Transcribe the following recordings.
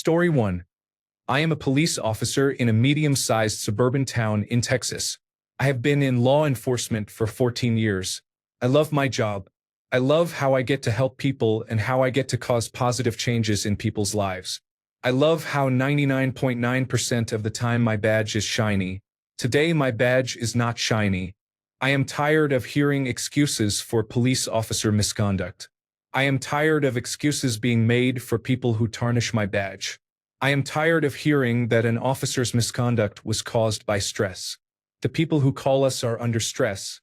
Story 1. I am a police officer in a medium-sized suburban town in Texas. I have been in law enforcement for 14 years. I love my job. I love how I get to help people and how I get to cause positive changes in people's lives. I love how 99.9% of the time my badge is shiny. Today my badge is not shiny. I am tired of hearing excuses for police officer misconduct. I am tired of excuses being made for people who tarnish my badge. I am tired of hearing that an officer's misconduct was caused by stress. The people who call us are under stress.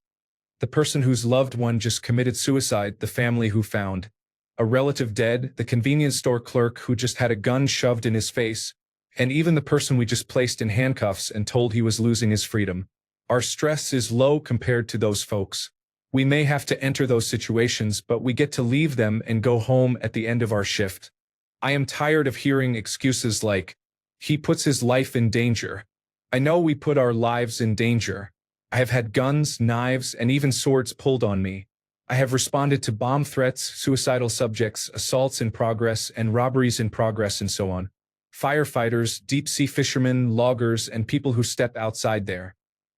The person whose loved one just committed suicide, the family who found a relative dead, the convenience store clerk who just had a gun shoved in his face, and even the person we just placed in handcuffs and told he was losing his freedom. Our stress is low compared to those folks. We may have to enter those situations, but we get to leave them and go home at the end of our shift. I am tired of hearing excuses like, he puts his life in danger. I know we put our lives in danger. I have had guns, knives, and even swords pulled on me. I have responded to bomb threats, suicidal subjects, assaults in progress, and robberies in progress, and so on. Firefighters, deep-sea fishermen, loggers, and people who step outside there.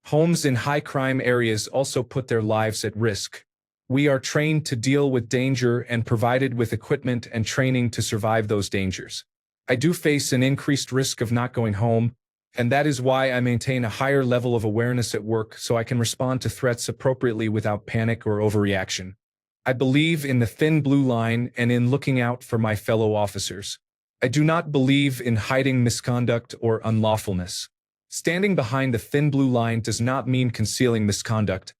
Homes in high-crime areas also put their lives at risk. We are trained to deal with danger and provided with equipment and training to survive those dangers. I do face an increased risk of not going home, and that is why I maintain a higher level of awareness at work so I can respond to threats appropriately without panic or overreaction. I believe in the thin blue line and in looking out for my fellow officers. I do not believe in hiding misconduct or unlawfulness. Standing behind the thin blue line does not mean concealing misconduct.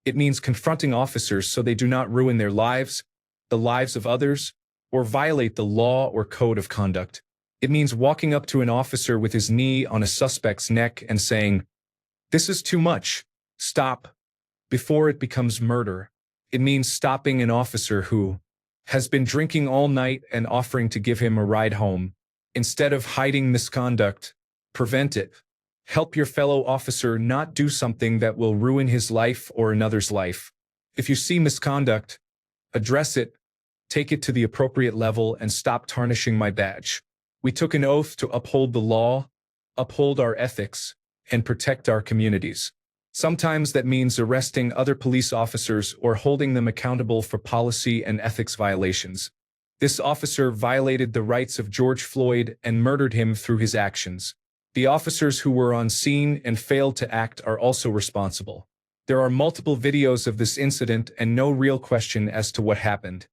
It means confronting officers so they do not ruin their lives, the lives of others, or violate the law or code of conduct. It means walking up to an officer with his knee on a suspect's neck and saying, "This is too much. Stop," before it becomes murder. It means stopping an officer who has been drinking all night and offering to give him a ride home. Instead of hiding misconduct, prevent it. Help your fellow officer not do something that will ruin his life or another's life. If you see misconduct, address it, take it to the appropriate level, and stop tarnishing my badge. We took an oath to uphold the law, uphold our ethics, and protect our communities. Sometimes that means arresting other police officers or holding them accountable for policy and ethics violations. This officer violated the rights of George Floyd and murdered him through his actions. The officers who were on scene and failed to act are also responsible. There are multiple videos of this incident and no real question as to what happened.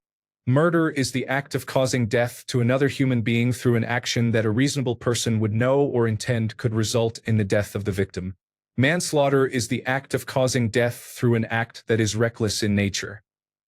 Murder is the act of causing death to another human being through an action that a reasonable person would know or intend could result in the death of the victim. Manslaughter is the act of causing death through an act that is reckless in nature.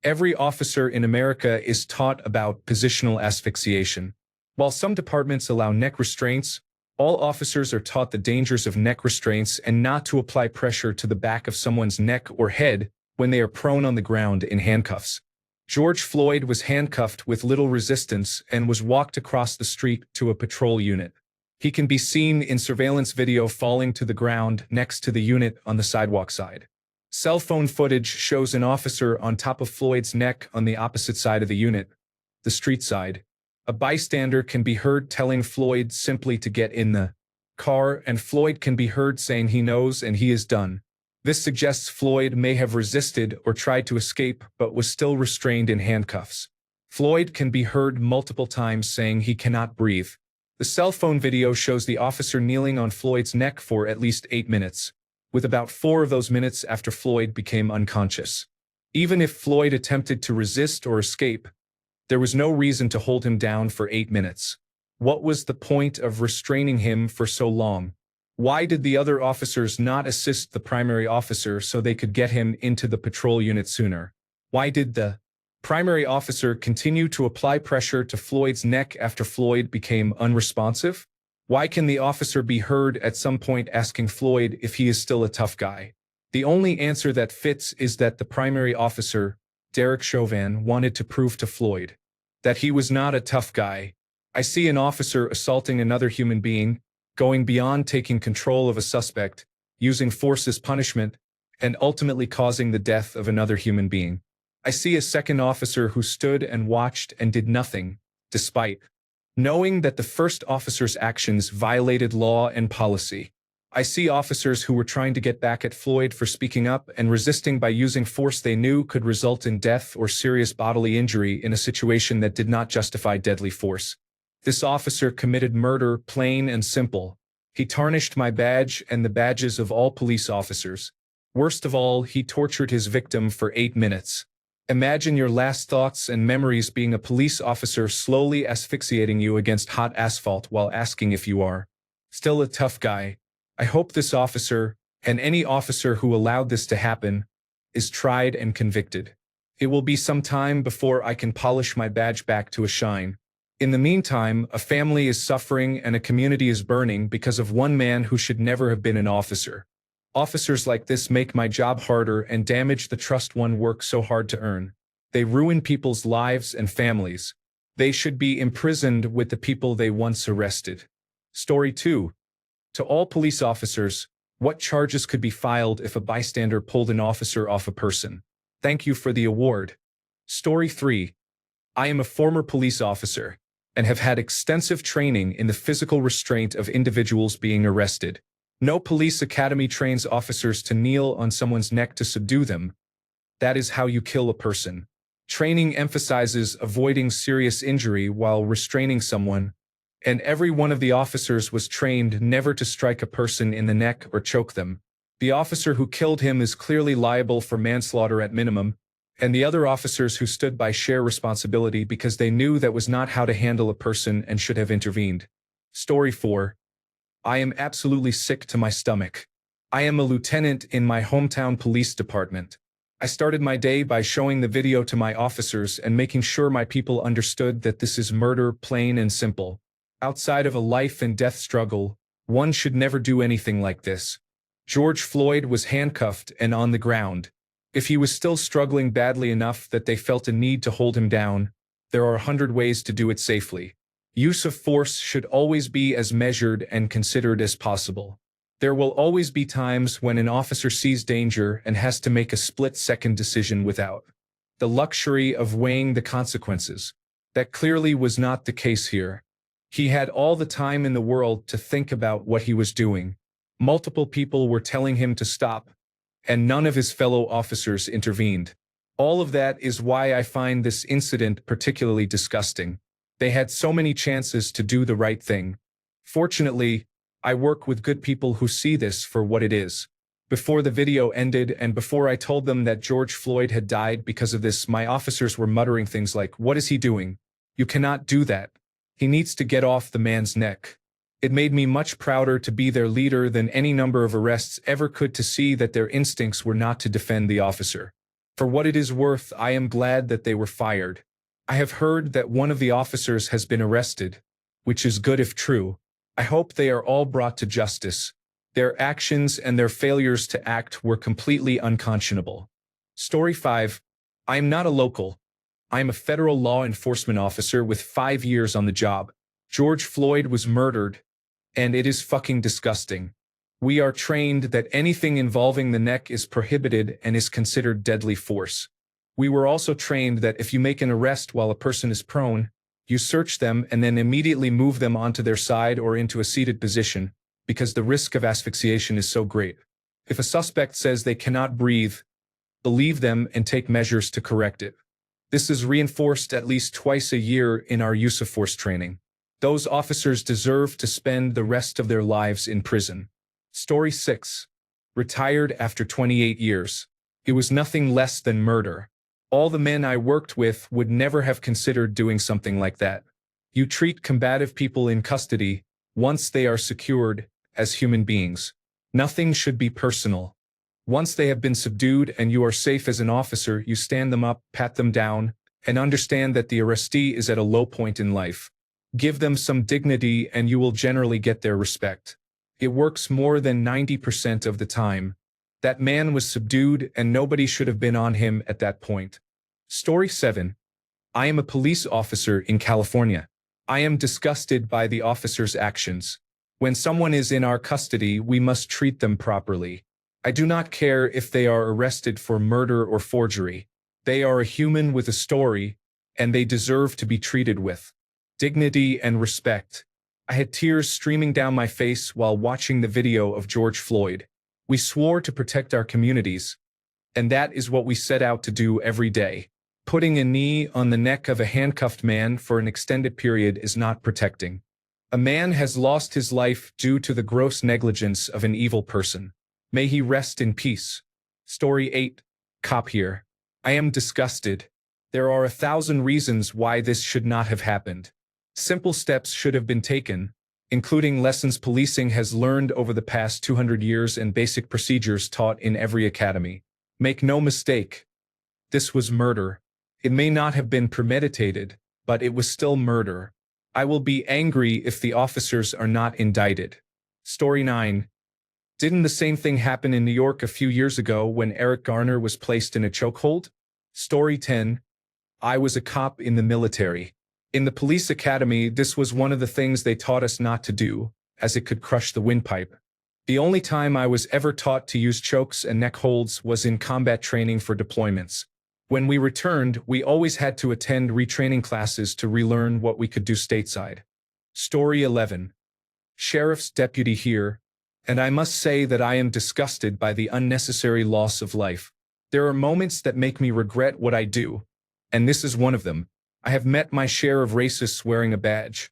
Every officer in America is taught about positional asphyxiation. While some departments allow neck restraints, all officers are taught the dangers of neck restraints and not to apply pressure to the back of someone's neck or head when they are prone on the ground in handcuffs. George Floyd was handcuffed with little resistance and was walked across the street to a patrol unit. He can be seen in surveillance video falling to the ground next to the unit on the sidewalk side. Cell phone footage shows an officer on top of Floyd's neck on the opposite side of the unit, the street side. A bystander can be heard telling Floyd simply to get in the car, and Floyd can be heard saying he knows and he is done. This suggests Floyd may have resisted or tried to escape but was still restrained in handcuffs. Floyd can be heard multiple times saying he cannot breathe. The cell phone video shows the officer kneeling on Floyd's neck for at least 8 minutes, with about 4 of those minutes after Floyd became unconscious. Even if Floyd attempted to resist or escape, there was no reason to hold him down for 8 minutes. What was the point of restraining him for so long? Why did the other officers not assist the primary officer so they could get him into the patrol unit sooner? Why did the primary officer continue to apply pressure to Floyd's neck after Floyd became unresponsive? Why can the officer be heard at some point asking Floyd if he is still a tough guy? The only answer that fits is that the primary officer, Derek Chauvin, wanted to prove to Floyd that he was not a tough guy. I see an officer assaulting another human being, going beyond taking control of a suspect, using force as punishment, and ultimately causing the death of another human being. I see a second officer who stood and watched and did nothing, despite knowing that the first officer's actions violated law and policy. I see officers who were trying to get back at Floyd for speaking up and resisting by using force they knew could result in death or serious bodily injury in a situation that did not justify deadly force. This officer committed murder, plain and simple. He tarnished my badge and the badges of all police officers. Worst of all, he tortured his victim for 8 minutes. Imagine your last thoughts and memories being a police officer slowly asphyxiating you against hot asphalt while asking if you are still a tough guy. I hope this officer, and any officer who allowed this to happen, is tried and convicted. It will be some time before I can polish my badge back to a shine. In the meantime, a family is suffering and a community is burning because of one man who should never have been an officer. Officers like this make my job harder and damage the trust one works so hard to earn. They ruin people's lives and families. They should be imprisoned with the people they once arrested. Story 2. To all police officers, what charges could be filed if a bystander pulled an officer off a person? Thank you for the award. Story 3. I am a former police officer and have had extensive training in the physical restraint of individuals being arrested. No police academy trains officers to kneel on someone's neck to subdue them. That is how you kill a person. Training emphasizes avoiding serious injury while restraining someone, and every one of the officers was trained never to strike a person in the neck or choke them. The officer who killed him is clearly liable for manslaughter at minimum, and the other officers who stood by share responsibility because they knew that was not how to handle a person and should have intervened. Story 4. I am absolutely sick to my stomach. I am a lieutenant in my hometown police department. I started my day by showing the video to my officers and making sure my people understood that this is murder, plain and simple. Outside of a life and death struggle, one should never do anything like this. George Floyd was handcuffed and on the ground. If he was still struggling badly enough that they felt a need to hold him down, there are 100 ways to do it safely. Use of force should always be as measured and considered as possible. There will always be times when an officer sees danger and has to make a split-second decision without the luxury of weighing the consequences. That clearly was not the case here. He had all the time in the world to think about what he was doing. Multiple people were telling him to stop, and none of his fellow officers intervened. All of that is why I find this incident particularly disgusting. They had so many chances to do the right thing. Fortunately, I work with good people who see this for what it is. Before the video ended and before I told them that George Floyd had died because of this, my officers were muttering things like, "What is he doing? You cannot do that. He needs to get off the man's neck." It made me much prouder to be their leader than any number of arrests ever could to see that their instincts were not to defend the officer. For what it is worth, I am glad that they were fired. I have heard that one of the officers has been arrested, which is good if true. I hope they are all brought to justice. Their actions and their failures to act were completely unconscionable. Story 5. I am not a local. I am a federal law enforcement officer with 5 years on the job. George Floyd was murdered, and it is fucking disgusting. We are trained that anything involving the neck is prohibited and is considered deadly force. We were also trained that if you make an arrest while a person is prone, you search them and then immediately move them onto their side or into a seated position, because the risk of asphyxiation is so great. If a suspect says they cannot breathe, believe them and take measures to correct it. This is reinforced at least twice a year in our use of force training. Those officers deserve to spend the rest of their lives in prison. Story 6. Retired after 28 years. It was nothing less than murder. All the men I worked with would never have considered doing something like that. You treat combative people in custody, once they are secured, as human beings. Nothing should be personal. Once they have been subdued and you are safe as an officer, you stand them up, pat them down, and understand that the arrestee is at a low point in life. Give them some dignity and you will generally get their respect. It works more than 90% of the time. That man was subdued and nobody should have been on him at that point. Story 7. I am a police officer in California. I am disgusted by the officer's actions. When someone is in our custody, we must treat them properly. I do not care if they are arrested for murder or forgery. They are a human with a story, and they deserve to be treated with dignity and respect. I had tears streaming down my face while watching the video of George Floyd. We swore to protect our communities, and that is what we set out to do every day. Putting a knee on the neck of a handcuffed man for an extended period is not protecting. A man has lost his life due to the gross negligence of an evil person. May he rest in peace. Story 8. Cop here. I am disgusted. There are 1,000 reasons why this should not have happened. Simple steps should have been taken, including lessons policing has learned over the past 200 years and basic procedures taught in every academy. Make no mistake, this was murder. It may not have been premeditated, but it was still murder. I will be angry if the officers are not indicted. Story 9. Didn't the same thing happen in New York a few years ago when Eric Garner was placed in a chokehold? Story 10. I was a cop in the military. In the police academy, this was one of the things they taught us not to do, as it could crush the windpipe. The only time I was ever taught to use chokes and neck holds was in combat training for deployments. When we returned, we always had to attend retraining classes to relearn what we could do stateside. Story 11. Sheriff's deputy here, and I must say that I am disgusted by the unnecessary loss of life. There are moments that make me regret what I do, and this is one of them. I have met my share of racists wearing a badge,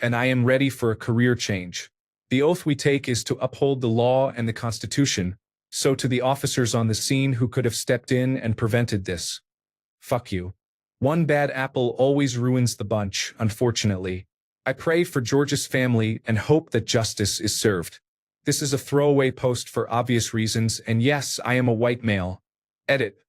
and I am ready for a career change. The oath we take is to uphold the law and the Constitution, so to the officers on the scene who could have stepped in and prevented this. Fuck you. One bad apple always ruins the bunch, unfortunately. I pray for George's family and hope that justice is served. This is a throwaway post for obvious reasons, and yes, I am a white male. Edit.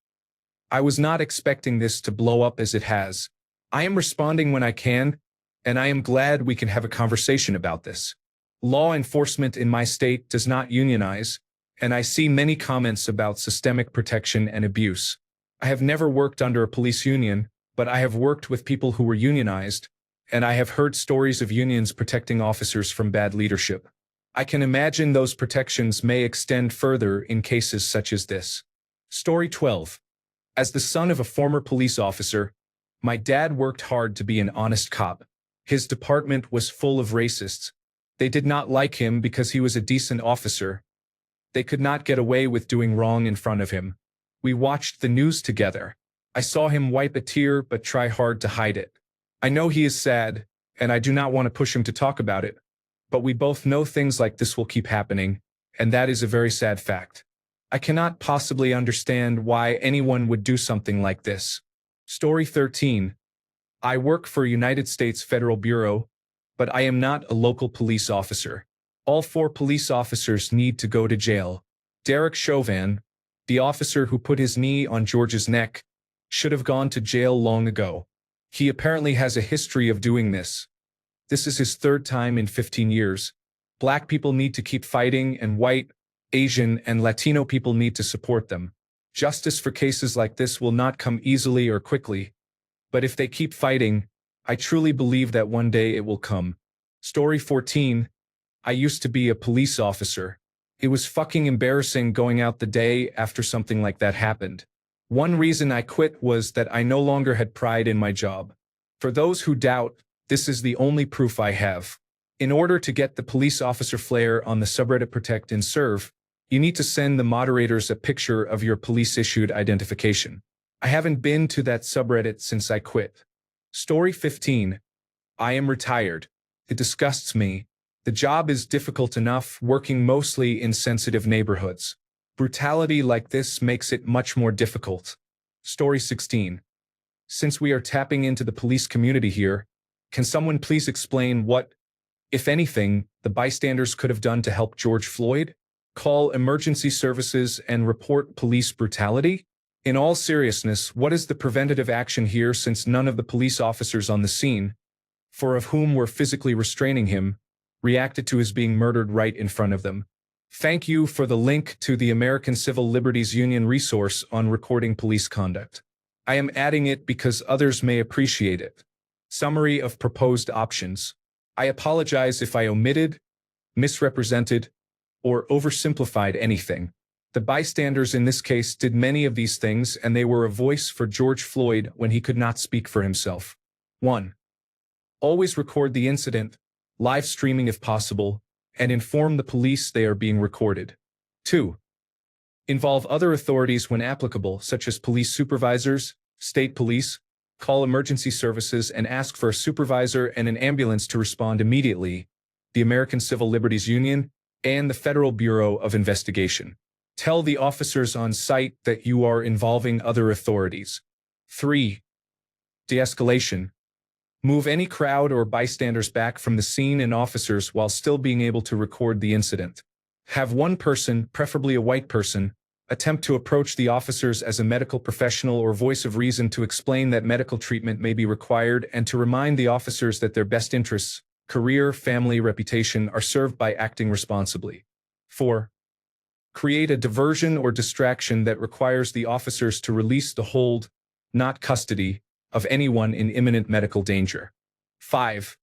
I was not expecting this to blow up as it has. I am responding when I can, and I am glad we can have a conversation about this. Law enforcement in my state does not unionize, and I see many comments about systemic protection and abuse. I have never worked under a police union, but I have worked with people who were unionized, and I have heard stories of unions protecting officers from bad leadership. I can imagine those protections may extend further in cases such as this. Story 12. As the son of a former police officer, my dad worked hard to be an honest cop. His department was full of racists. They did not like him because he was a decent officer. They could not get away with doing wrong in front of him. We watched the news together. I saw him wipe a tear but try hard to hide it. I know he is sad, and I do not want to push him to talk about it, but we both know things like this will keep happening, and that is a very sad fact. I cannot possibly understand why anyone would do something like this. Story 13. I work for a United States Federal Bureau, but I am not a local police officer. All 4 police officers need to go to jail. Derek Chauvin, the officer who put his knee on George's neck, should have gone to jail long ago. He apparently has a history of doing this. This is his 3rd time in 15 years. Black people need to keep fighting, and white, Asian, and Latino people need to support them. Justice for cases like this will not come easily or quickly, but if they keep fighting, I truly believe that one day it will come. Story 14. I used to be a police officer. It was fucking embarrassing going out the day after something like that happened. One reason I quit was that I no longer had pride in my job. For those who doubt, this is the only proof I have. In order to get the police officer flare on the subreddit Protect and Serve, you need to send the moderators a picture of your police-issued identification. I haven't been to that subreddit since I quit. Story 15. I am retired. It disgusts me. The job is difficult enough, working mostly in sensitive neighborhoods. Brutality like this makes it much more difficult. Story 16. Since we are tapping into the police community here, can someone please explain what, if anything, the bystanders could have done to help George Floyd? Call emergency services and report police brutality? In all seriousness, what is the preventative action here, since none of the police officers on the scene, for of whom were physically restraining him, reacted to his being murdered right in front of them? Thank you for the link to the American Civil Liberties Union resource on recording police conduct. I am adding it because others may appreciate it. Summary of proposed options. I apologize if I omitted, misrepresented, or oversimplified anything. The bystanders in this case did many of these things, and they were a voice for George Floyd when he could not speak for himself. 1. Always record the incident, live streaming if possible, and inform the police they are being recorded. 2. Involve other authorities when applicable, such as police supervisors, state police. Call emergency services and ask for a supervisor and an ambulance to respond immediately, the American Civil Liberties Union, and the Federal Bureau of Investigation. Tell the officers on site that you are involving other authorities. 3. De-escalation. Move any crowd or bystanders back from the scene and officers while still being able to record the incident. Have one person, preferably a white person, attempt to approach the officers as a medical professional or voice of reason to explain that medical treatment may be required and to remind the officers that their best interests, career, family, reputation are served by acting responsibly. 4. Create a diversion or distraction that requires the officers to release the hold, not custody, of anyone in imminent medical danger. 5.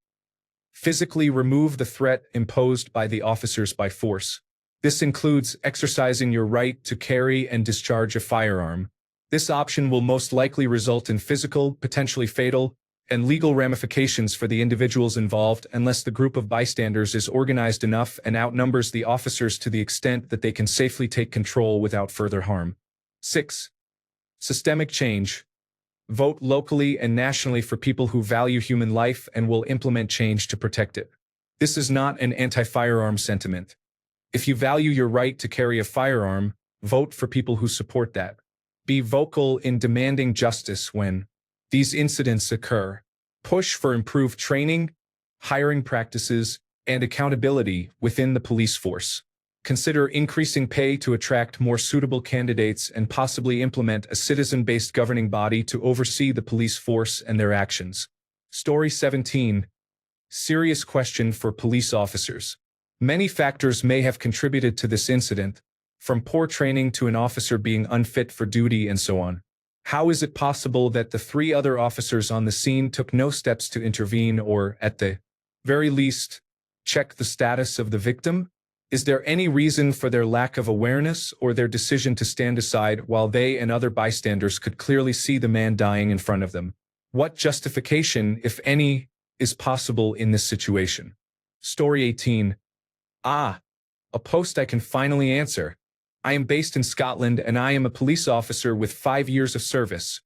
Physically remove the threat imposed by the officers by force. This includes exercising your right to carry and discharge a firearm. This option will most likely result in physical, potentially fatal, and legal ramifications for the individuals involved unless the group of bystanders is organized enough and outnumbers the officers to the extent that they can safely take control without further harm. 6. Systemic change. Vote locally and nationally for people who value human life and will implement change to protect it. This is not an anti-firearm sentiment. If you value your right to carry a firearm, vote for people who support that. Be vocal in demanding justice when these incidents occur. Push for improved training, hiring practices, and accountability within the police force. Consider increasing pay to attract more suitable candidates and possibly implement a citizen-based governing body to oversee the police force and their actions. Story 17. Serious question for police officers. Many factors may have contributed to this incident, from poor training to an officer being unfit for duty and so on. How is it possible that the 3 other officers on the scene took no steps to intervene or, at the very least, check the status of the victim? Is there any reason for their lack of awareness or their decision to stand aside while they and other bystanders could clearly see the man dying in front of them? What justification, if any, is possible in this situation? Story 18. A post I can finally answer. I am based in Scotland and I am a police officer with 5 years of service,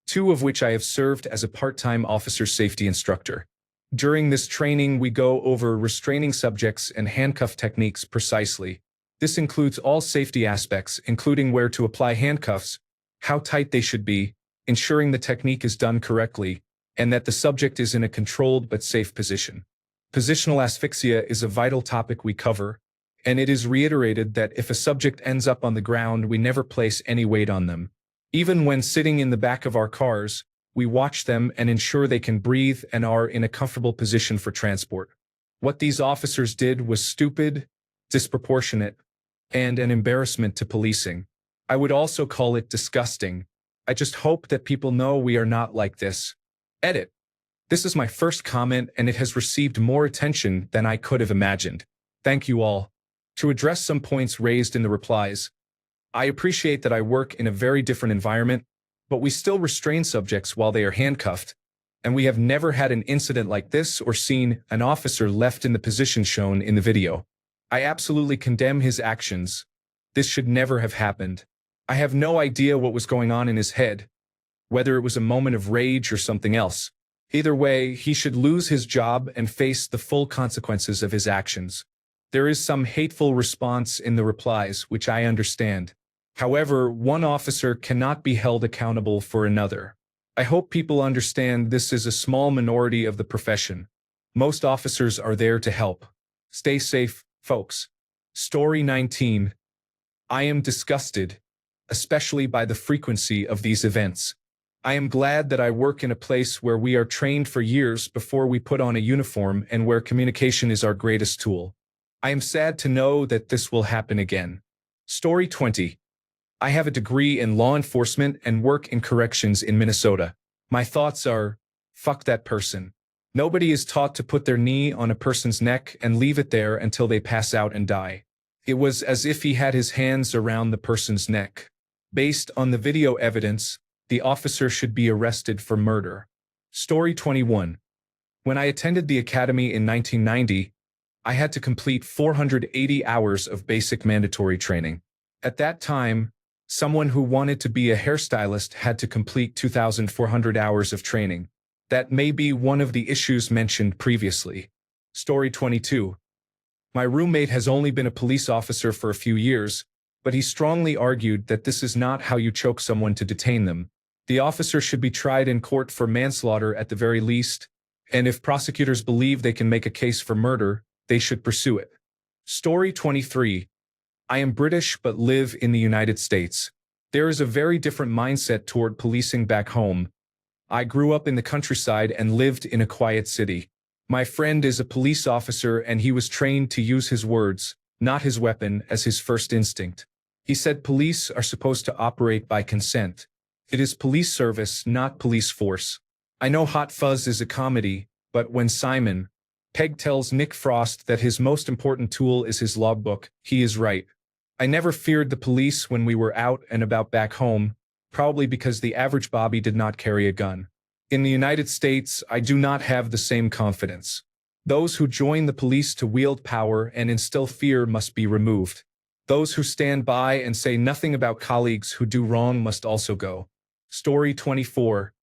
2 of which I have served as a part-time officer safety instructor. During this training, we go over restraining subjects and handcuff techniques precisely. This includes all safety aspects, including where to apply handcuffs, how tight they should be, ensuring the technique is done correctly, and that the subject is in a controlled but safe position. Positional asphyxia is a vital topic we cover, and it is reiterated that if a subject ends up on the ground, we never place any weight on them. Even when sitting in the back of our cars, we watch them and ensure they can breathe and are in a comfortable position for transport. What these officers did was stupid, disproportionate, and an embarrassment to policing. I would also call it disgusting. I just hope that people know we are not like this. Edit. This is my first comment and it has received more attention than I could have imagined. Thank you all. To address some points raised in the replies, I appreciate that I work in a very different environment, but we still restrain subjects while they are handcuffed, and we have never had an incident like this or seen an officer left in the position shown in the video. I absolutely condemn his actions. This should never have happened. I have no idea what was going on in his head, whether it was a moment of rage or something else. Either way, he should lose his job and face the full consequences of his actions. There is some hateful response in the replies, which I understand. However, one officer cannot be held accountable for another. I hope people understand this is a small minority of the profession. Most officers are there to help. Stay safe, folks. Story 19. I am disgusted, especially by the frequency of these events. I am glad that I work in a place where we are trained for years before we put on a uniform and where communication is our greatest tool. I am sad to know that this will happen again. Story 20. I have a degree in law enforcement and work in corrections in Minnesota. My thoughts are, fuck that person. Nobody is taught to put their knee on a person's neck and leave it there until they pass out and die. It was as if he had his hands around the person's neck. Based on the video evidence, the officer should be arrested for murder. Story 21. When I attended the academy in 1990, I had to complete 480 hours of basic mandatory training. At that time, someone who wanted to be a hairstylist had to complete 2,400 hours of training. That may be one of the issues mentioned previously. Story 22. My roommate has only been a police officer for a few years, but he strongly argued that this is not how you choke someone to detain them. The officer should be tried in court for manslaughter at the very least, and if prosecutors believe they can make a case for murder, they should pursue it. Story 23. I am British but live in the United States. There is a very different mindset toward policing back home. I grew up in the countryside and lived in a quiet city. My friend is a police officer and he was trained to use his words, not his weapon, as his first instinct. He said police are supposed to operate by consent. It is police service, not police force. I know Hot Fuzz is a comedy, but when Simon Pegg tells Nick Frost that his most important tool is his logbook, he is right. I never feared the police when we were out and about back home, probably because the average Bobby did not carry a gun. In the United States, I do not have the same confidence. Those who join the police to wield power and instill fear must be removed. Those who stand by and say nothing about colleagues who do wrong must also go. Story 24.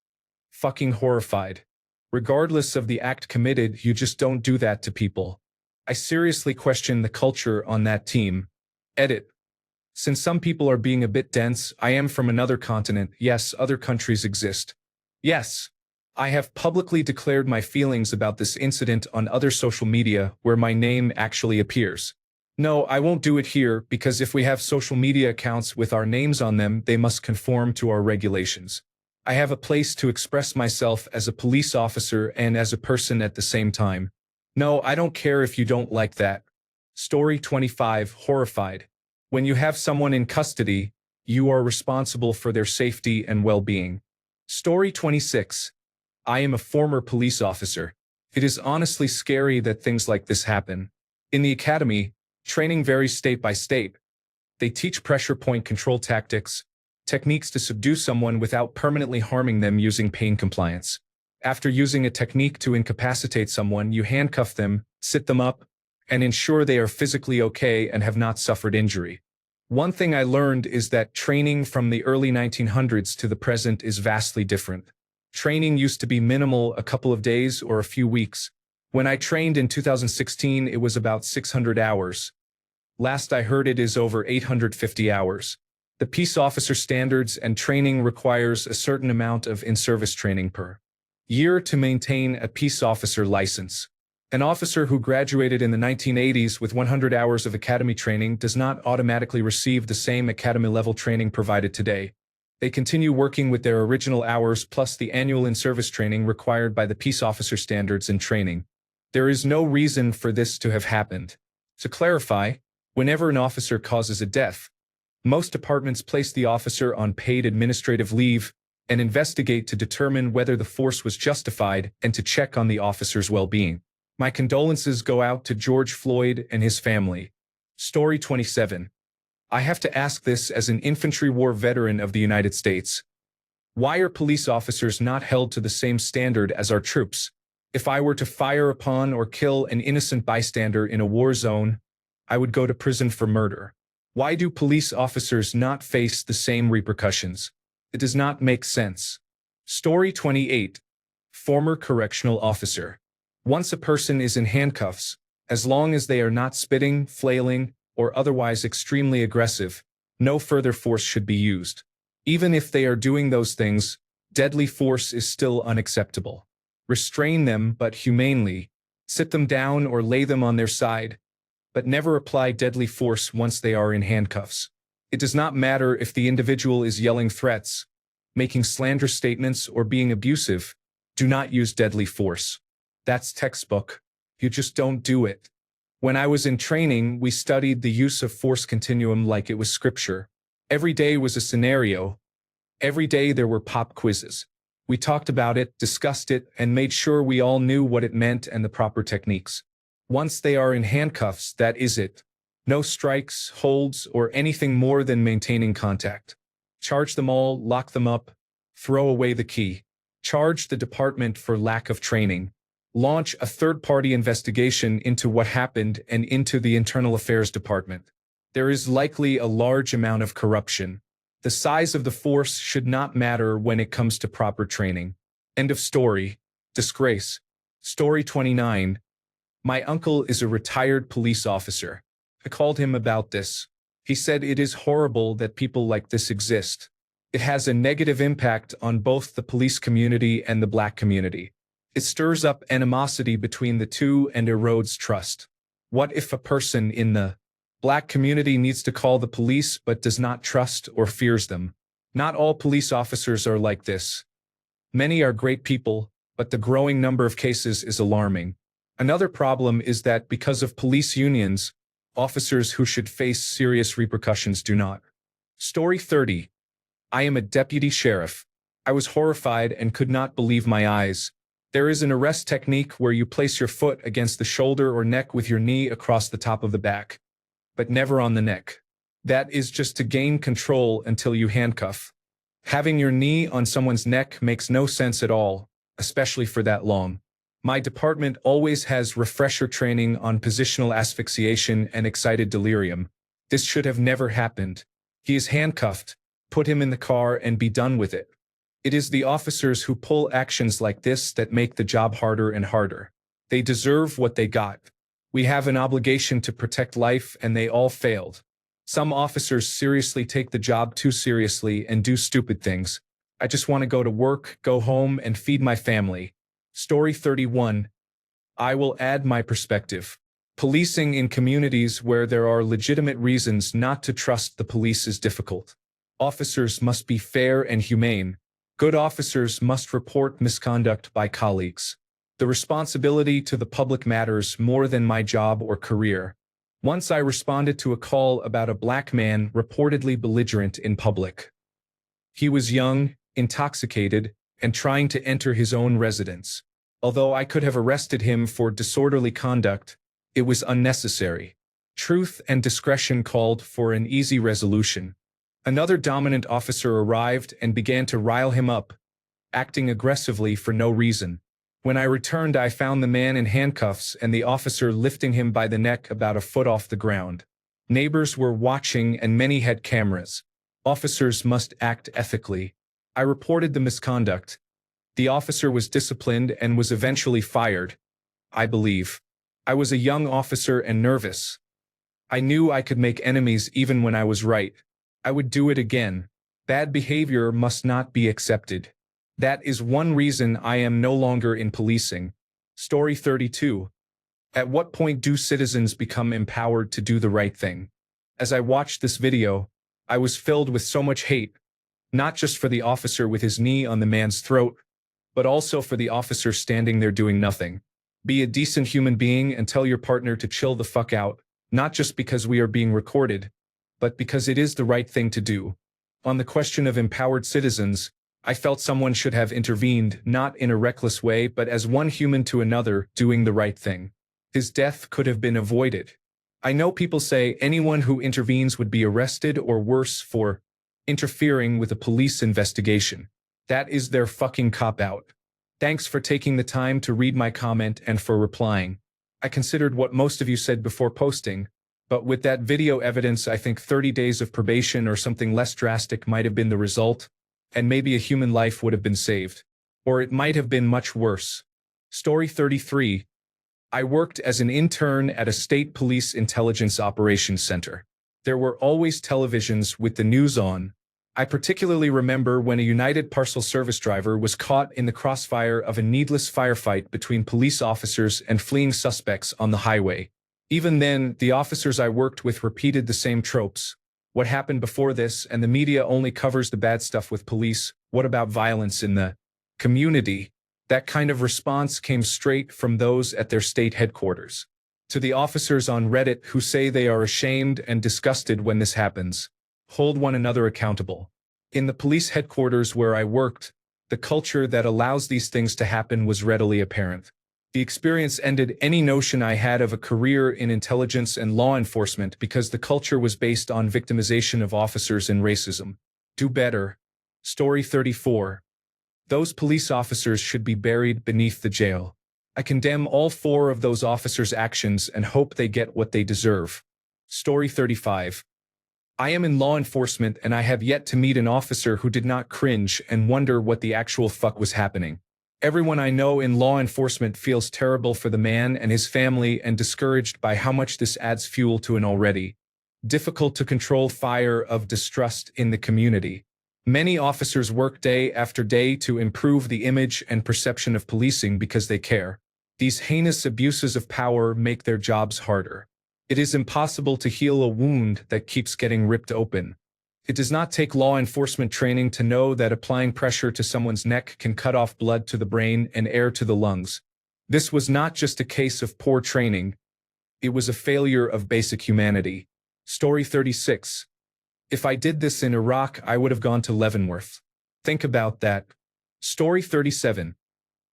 Fucking horrified. Regardless of the act committed, you just don't do that to people. I seriously question the culture on that team. Edit. Since some people are being a bit dense, I am from another continent. Yes, other countries exist. Yes. I have publicly declared my feelings about this incident on other social media where my name actually appears. No, I won't do it here because if we have social media accounts with our names on them, they must conform to our regulations. I have a place to express myself as a police officer and as a person at the same time. No, I don't care if you don't like that. Story 25. Horrified. When you have someone in custody, you are responsible for their safety and well-being. Story 26. I am a former police officer. It is honestly scary that things like this happen. In the academy, training varies state by state. They teach pressure point control tactics, techniques to subdue someone without permanently harming them using pain compliance. After using a technique to incapacitate someone, you handcuff them, sit them up, and ensure they are physically okay and have not suffered injury. One thing I learned is that training from the early 1900s to the present is vastly different. Training used to be minimal, a couple of days or a few weeks. When I trained in 2016, it was about 600 hours. Last I heard it is over 850 hours. The peace officer standards and training requires a certain amount of in-service training per year to maintain a peace officer license. An officer who graduated in the 1980s with 100 hours of academy training does not automatically receive the same academy-level training provided today. They continue working with their original hours plus the annual in-service training required by the peace officer standards and training. There is no reason for this to have happened. To clarify, whenever an officer causes a death, most departments place the officer on paid administrative leave and investigate to determine whether the force was justified and to check on the officer's well-being. My condolences go out to George Floyd and his family. Story 27. I have to ask this as an infantry war veteran of the United States. Why are police officers not held to the same standard as our troops? If I were to fire upon or kill an innocent bystander in a war zone, I would go to prison for murder. Why do police officers not face the same repercussions? It does not make sense. Story 28. Former correctional officer. Once a person is in handcuffs, as long as they are not spitting, flailing, or otherwise extremely aggressive, no further force should be used. Even if they are doing those things, deadly force is still unacceptable. Restrain them, but humanely. Sit them down or lay them on their side, but never apply deadly force once they are in handcuffs. It does not matter if the individual is yelling threats, making slanderous statements, or being abusive. Do not use deadly force. That's textbook. You just don't do it. When I was in training, we studied the use of force continuum like it was scripture. Every day was a scenario. Every day there were pop quizzes. We talked about it, discussed it, and made sure we all knew what it meant and the proper techniques. Once they are in handcuffs, that is it. No strikes, holds, or anything more than maintaining contact. Charge them all, lock them up, throw away the key. Charge the department for lack of training. Launch a third-party investigation into what happened and into the Internal Affairs Department. There is likely a large amount of corruption. The size of the force should not matter when it comes to proper training. End of story. Disgrace. Story 29. My uncle is a retired police officer. I called him about this. He said it is horrible that people like this exist. It has a negative impact on both the police community and the black community. It stirs up animosity between the two and erodes trust. What if a person in the black community needs to call the police but does not trust or fears them? Not all police officers are like this. Many are great people, but the growing number of cases is alarming. Another problem is that because of police unions, officers who should face serious repercussions do not. Story 30. I am a deputy sheriff. I was horrified and could not believe my eyes. There is an arrest technique where you place your foot against the shoulder or neck with your knee across the top of the back, but never on the neck. That is just to gain control until you handcuff. Having your knee on someone's neck makes no sense at all, especially for that long. My department always has refresher training on positional asphyxiation and excited delirium. This should have never happened. He is handcuffed. Put him in the car and be done with it. It is the officers who pull actions like this that make the job harder and harder. They deserve what they got. We have an obligation to protect life and they all failed. Some officers seriously take the job too seriously and do stupid things. I just want to go to work, go home, and feed my family. Story 31. I will add my perspective. Policing in communities where there are legitimate reasons not to trust the police is difficult. Officers must be fair and humane. Good officers must report misconduct by colleagues. The responsibility to the public matters more than my job or career. Once I responded to a call about a black man reportedly belligerent in public. He was young, intoxicated, and trying to enter his own residence. Although I could have arrested him for disorderly conduct, it was unnecessary. Truth and discretion called for an easy resolution. Another dominant officer arrived and began to rile him up, acting aggressively for no reason. When I returned, I found the man in handcuffs and the officer lifting him by the neck about a foot off the ground. Neighbors were watching and many had cameras. Officers must act ethically. I reported the misconduct. The officer was disciplined and was eventually fired, I believe. I was a young officer and nervous. I knew I could make enemies even when I was right. I would do it again. Bad behavior must not be accepted. That is one reason I am no longer in policing. Story 32. At what point do citizens become empowered to do the right thing? As I watched this video, I was filled with so much hate, not just for the officer with his knee on the man's throat, but also for the officer standing there doing nothing. Be a decent human being and tell your partner to chill the fuck out, not just because we are being recorded, but because it is the right thing to do. On the question of empowered citizens, I felt someone should have intervened, not in a reckless way, but as one human to another doing the right thing. His death could have been avoided. I know people say anyone who intervenes would be arrested or worse for interfering with a police investigation. That is their fucking cop-out. Thanks for taking the time to read my comment and for replying. I considered what most of you said before posting, but with that video evidence, I think 30 days of probation or something less drastic might have been the result, and maybe a human life would have been saved. Or it might have been much worse. Story 33. I worked as an intern at a state police intelligence operations center. There were always televisions with the news on. I particularly remember when a United Parcel Service driver was caught in the crossfire of a needless firefight between police officers and fleeing suspects on the highway. Even then, the officers I worked with repeated the same tropes. What happened before this, and the media only covers the bad stuff with police. What about violence in the community? That kind of response came straight from those at their state headquarters. To the officers on Reddit who say they are ashamed and disgusted when this happens, hold one another accountable. In the police headquarters where I worked, the culture that allows these things to happen was readily apparent. The experience ended any notion I had of a career in intelligence and law enforcement because the culture was based on victimization of officers and racism. Do better. Story 34. Those police officers should be buried beneath the jail. I condemn all four of those officers' actions and hope they get what they deserve. Story 35. I am in law enforcement and I have yet to meet an officer who did not cringe and wonder what the actual fuck was happening. Everyone I know in law enforcement feels terrible for the man and his family and discouraged by how much this adds fuel to an already difficult to control fire of distrust in the community. Many officers work day after day to improve the image and perception of policing because they care. These heinous abuses of power make their jobs harder. It is impossible to heal a wound that keeps getting ripped open. It does not take law enforcement training to know that applying pressure to someone's neck can cut off blood to the brain and air to the lungs. This was not just a case of poor training. It was a failure of basic humanity. Story 36. If I did this in Iraq, I would have gone to Leavenworth. Think about that. Story 37.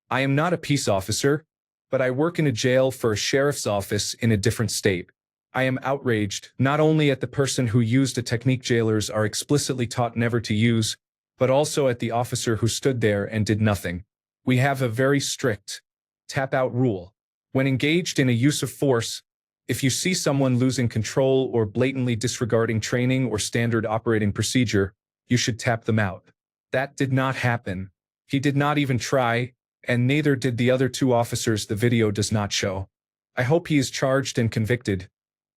I am not a peace officer, but I work in a jail for a sheriff's office in a different state. I am outraged, not only at the person who used a technique jailers are explicitly taught never to use, but also at the officer who stood there and did nothing. We have a very strict tap-out rule. When engaged in a use of force, if you see someone losing control or blatantly disregarding training or standard operating procedure, you should tap them out. That did not happen. He did not even try, and neither did the other two officers the video does not show. I hope he is charged and convicted.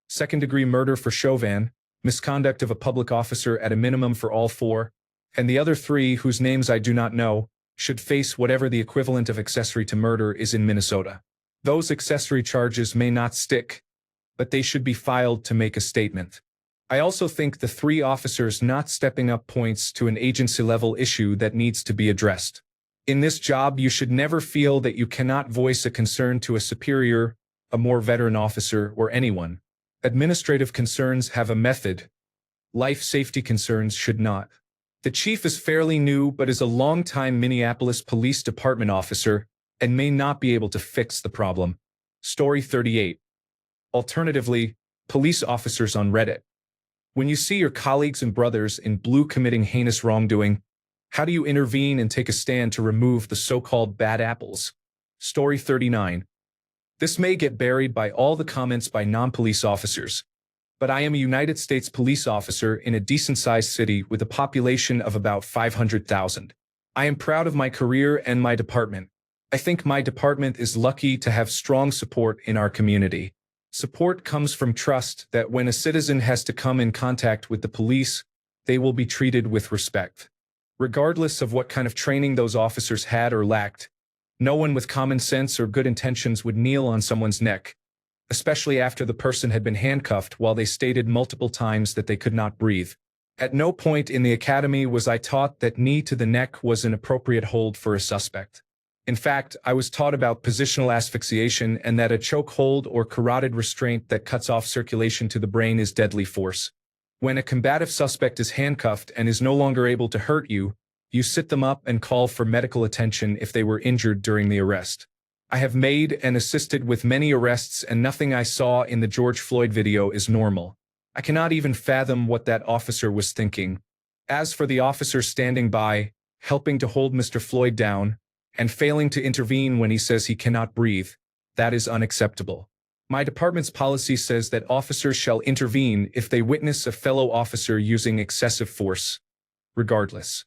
Second-degree murder for Chauvin, misconduct of a public officer at a minimum for all four, and the other three, whose names I do not know, should face whatever the equivalent of accessory to murder is in Minnesota. Those accessory charges may not stick, but they should be filed to make a statement. I also think the three officers not stepping up points to an agency-level issue that needs to be addressed. In this job, you should never feel that you cannot voice a concern to a superior, a more veteran officer, or anyone. Administrative concerns have a method. Life safety concerns should not. The chief is fairly new but is a long-time Minneapolis Police Department officer and may not be able to fix the problem. Story 38. Alternatively, police officers on Reddit. When you see your colleagues and brothers in blue committing heinous wrongdoing, how do you intervene and take a stand to remove the so-called bad apples? Story 39. This may get buried by all the comments by non-police officers, but I am a United States police officer in a decent-sized city with a population of about 500,000. I am proud of my career and my department. I think my department is lucky to have strong support in our community. Support comes from trust that when a citizen has to come in contact with the police, they will be treated with respect. Regardless of what kind of training those officers had or lacked, no one with common sense or good intentions would kneel on someone's neck, especially after the person had been handcuffed while they stated multiple times that they could not breathe. At no point in the academy was I taught that knee to the neck was an appropriate hold for a suspect. In fact, I was taught about positional asphyxiation and that a choke hold or carotid restraint that cuts off circulation to the brain is deadly force. When a combative suspect is handcuffed and is no longer able to hurt you, you sit them up and call for medical attention if they were injured during the arrest. I have made and assisted with many arrests and nothing I saw in the George Floyd video is normal. I cannot even fathom what that officer was thinking. As for the officer standing by, helping to hold Mr. Floyd down, and failing to intervene when he says he cannot breathe, that is unacceptable. My department's policy says that officers shall intervene if they witness a fellow officer using excessive force, regardless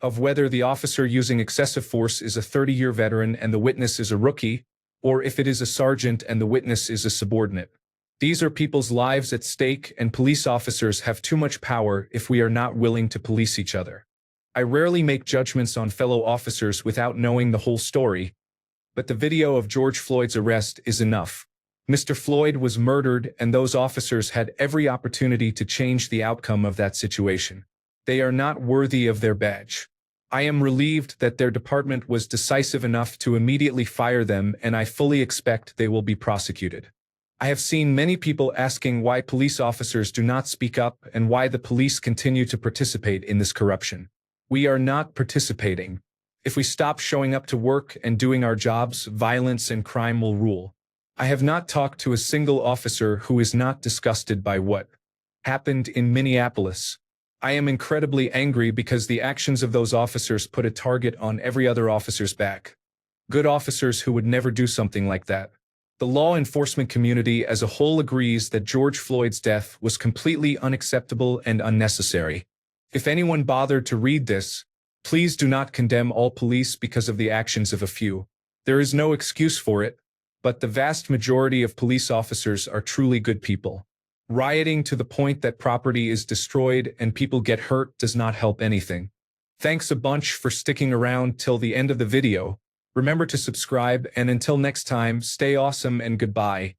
of whether the officer using excessive force is a 30-year veteran and the witness is a rookie, or if it is a sergeant and the witness is a subordinate. These are people's lives at stake, and police officers have too much power if we are not willing to police each other. I rarely make judgments on fellow officers without knowing the whole story, but the video of George Floyd's arrest is enough. Mr. Floyd was murdered, and those officers had every opportunity to change the outcome of that situation. They are not worthy of their badge. I am relieved that their department was decisive enough to immediately fire them, and I fully expect they will be prosecuted. I have seen many people asking why police officers do not speak up and why the police continue to participate in this corruption. We are not participating. If we stop showing up to work and doing our jobs, violence and crime will rule. I have not talked to a single officer who is not disgusted by what happened in Minneapolis. I am incredibly angry because the actions of those officers put a target on every other officer's back. Good officers who would never do something like that. The law enforcement community as a whole agrees that George Floyd's death was completely unacceptable and unnecessary. If anyone bothered to read this, please do not condemn all police because of the actions of a few. There is no excuse for it, but the vast majority of police officers are truly good people. Rioting to the point that property is destroyed and people get hurt does not help anything. Thanks a bunch for sticking around till the end of the video. Remember to subscribe, and until next time, stay awesome and goodbye.